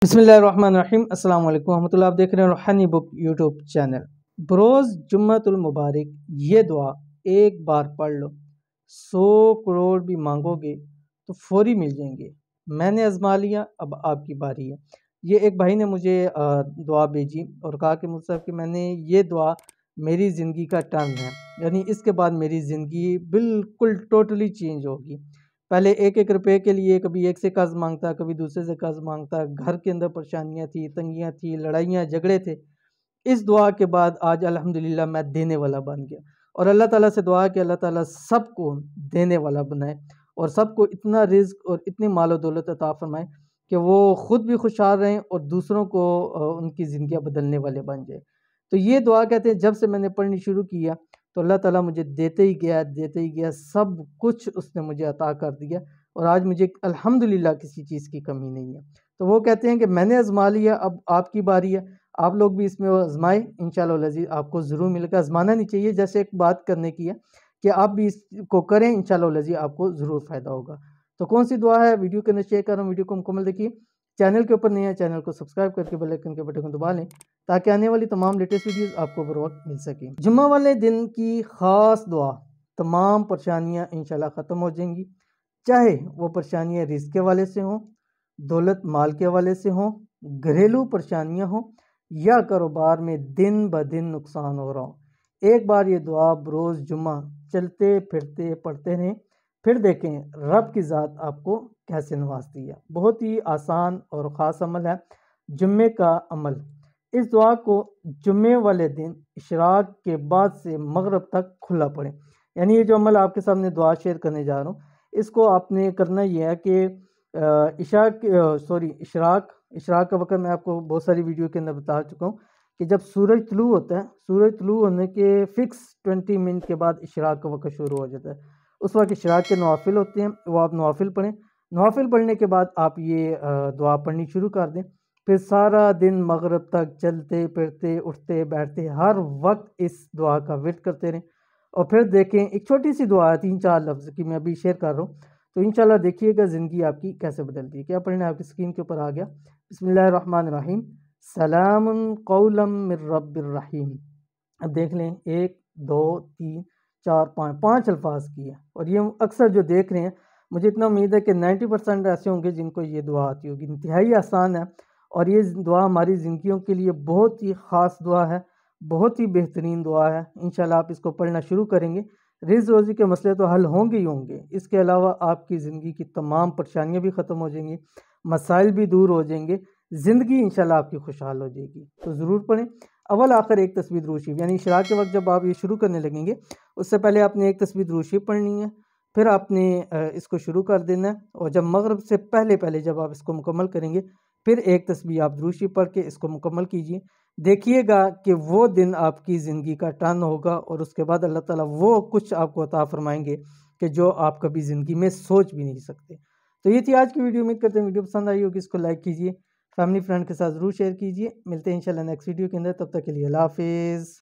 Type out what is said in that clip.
बिस्मिल्लाहिर्रहमानिर्रहीम अस्सलाम वालेकुम रहमतुल्लाह। आप देख रहे हैं रूहानी बुक यूट्यूब चैनल। बरोज़ जुम्मतुल मुबारक ये दुआ एक बार पढ़ लो, 100 करोड़ भी मांगोगे तो फौरी मिल जाएंगे। मैंने आजमा लिया, अब आपकी बारी है। ये एक भाई ने मुझे दुआ भेजी और कहा कि मुझसे कि मैंने ये दुआ मेरी ज़िंदगी का टर्न है, यानी इसके बाद मेरी ज़िंदगी बिल्कुल टोटली चेंज होगी। पहले एक एक रुपए के लिए कभी एक से कर्ज मांगता, कभी दूसरे से कर्ज मांगता, घर के अंदर परेशानियां थी, तंगियां थी, लड़ाइयां झगड़े थे। इस दुआ के बाद आज अल्हम्दुलिल्लाह मैं देने वाला बन गया। और अल्लाह ताला से दुआ है कि अल्लाह ताला सबको देने वाला बनाए और सबको इतना रिज्क और इतनी मालो दौलत अता फरमाए कि वो खुद भी खुशहाल रहें और दूसरों को उनकी ज़िंदगियाँ बदलने वाले बन जाए। तो ये दुआ कहते हैं जब से मैंने पढ़नी शुरू किया तो अल्लाह ताला मुझे देते ही गया, सब कुछ उसने मुझे अता कर दिया और आज मुझे अल्हम्दुलिल्लाह किसी चीज़ की कमी नहीं है। तो वो कहते हैं कि मैंने आज़मा लिया, अब आपकी बारी है। आप लोग भी इसमें आज़माएँ, इंशाअल्लाह अज़ीज़ आपको ज़रूर मिलेगा। आज़माना नहीं चाहिए, जैसे एक बात करने की है कि आप भी इसको करें, इंशाअल्लाह अज़ीज़ आपको ज़रूर फ़ायदा होगा। तो कौन-सी दुआ है वीडियो के अंदर शेयर कर रहा हूँ, वीडियो को मुकम्मल देखिए। चैनल के ऊपर नए हैं, चैनल को सब्सक्राइब करके बेल आइकन के बटन को दबा लें ताकि आने वाली तमाम लेटेस्ट वीडियोज़ आपको बर वक़्त मिल सकें। जुम्मा वाले दिन की ख़ास दुआ, तमाम परेशानियाँ इंशाअल्लाह ख़त्म हो जाएँगी, चाहे वो परेशानियाँ रिज़्क़ के हवाले से हों, दौलत माल के हवाले से हों, घरेलू परेशानियाँ हों या कारोबार में दिन ब दिन नुकसान हो रहा हो। एक बार ये दुआ बरोज़ जुम्मा चलते फिरते पढ़ते रहें, फिर देखें रब की ज़ात आपको कैसे नवाजती है। बहुत ही आसान और ख़ास अमल है जुम्मे का अमल। इस दुआ को जुम्मे वाले दिन इशराक के बाद से मगरिब तक खुला पढ़ें। यानी ये जो अमल आपके सामने दुआ शेयर करने जा रहा हूँ, इसको आपने करना ये है कि इशराक का वक़्त मैं आपको बहुत सारी वीडियो के अंदर बता चुका हूँ कि जब सूरज तुलू होता है, सूरज तुलू होने के फ़िक्स 20 मिनट के बाद इशराक का वक़्त शुरू हो जाता है। उस वक़्त इशराक के नवाफ़िल होते हैं, वो आप नवाफ़िल पढ़ें। नवाफ़िल पढ़ने के बाद आप ये दुआ पढ़नी शुरू कर दें। फिर सारा दिन मगरिब तक चलते फिरते उठते बैठते हर वक्त इस दुआ का विर्द करते रहें और फिर देखें एक छोटी सी दुआ है 3-4 लफ्ज़ की, मैं अभी शेयर कर रहा हूँ। तो इंशाल्लाह देखिएगा ज़िंदगी आपकी कैसे बदलती है। क्या पढ़ना है आपकी स्क्रीन के ऊपर आ गया। बिस्मिल्लाहिर्रहमानिर्रहीम, सलामुन कौलम मिर रब्बिर रहीम। अब देख लें 1, 2, 3, 4, 5 अल्फाज की है और ये अक्सर जो देख रहे हैं, मुझे इतना उम्मीद है कि 90% ऐसे होंगे जिनको ये दुआ आती होगी। इंतहाई आसान है और ये दुआ हमारी ज़िंदगियों के लिए बहुत ही ख़ास दुआ है, बहुत ही बेहतरीन दुआ है। इंशाल्लाह आप इसको पढ़ना शुरू करेंगे, रिज़्क़ रोज़ी के मसले तो हल होंगे ही होंगे। इसके अलावा आपकी ज़िंदगी की तमाम परेशानियाँ भी ख़त्म हो जाएंगी, मसाइल भी दूर हो जाएंगे, ज़िंदगी इंशाल्लाह आपकी खुशहाल हो जाएगी। तो ज़रूर पढ़ें। अव्वल आखिर एक तस्बीह दुरूद शरीफ, यानी इशराक के वक्त जब आप ये शुरू करने लगेंगे, उससे पहले आपने एक तस्बीह दुरूद शरीफ पढ़नी है, फिर आपने इसको शुरू कर देना है और जब मगरिब से पहले जब आप इसको मुकम्मल करेंगे, फिर एक तस्बीह आप दुरूद शरीफ पढ़ के इसको मुकम्मल कीजिए। देखिएगा कि वो दिन आपकी ज़िंदगी का टर्न होगा और उसके बाद अल्लाह ताला वो कुछ आपको अता फ़रमाएँगे कि जो आप कभी ज़िंदगी में सोच भी नहीं सकते। तो ये थी आज की वीडियो। उम्मीद करते हैं वीडियो पसंद आई होगी, इसको लाइक कीजिए, फैमिली फ्रेंड के साथ ज़रूर शेयर कीजिए। मिलते हैं इंशाल्लाह नेक्स्ट वीडियो के अंदर, तब तक के लिए अल्लाह हाफ़िज़।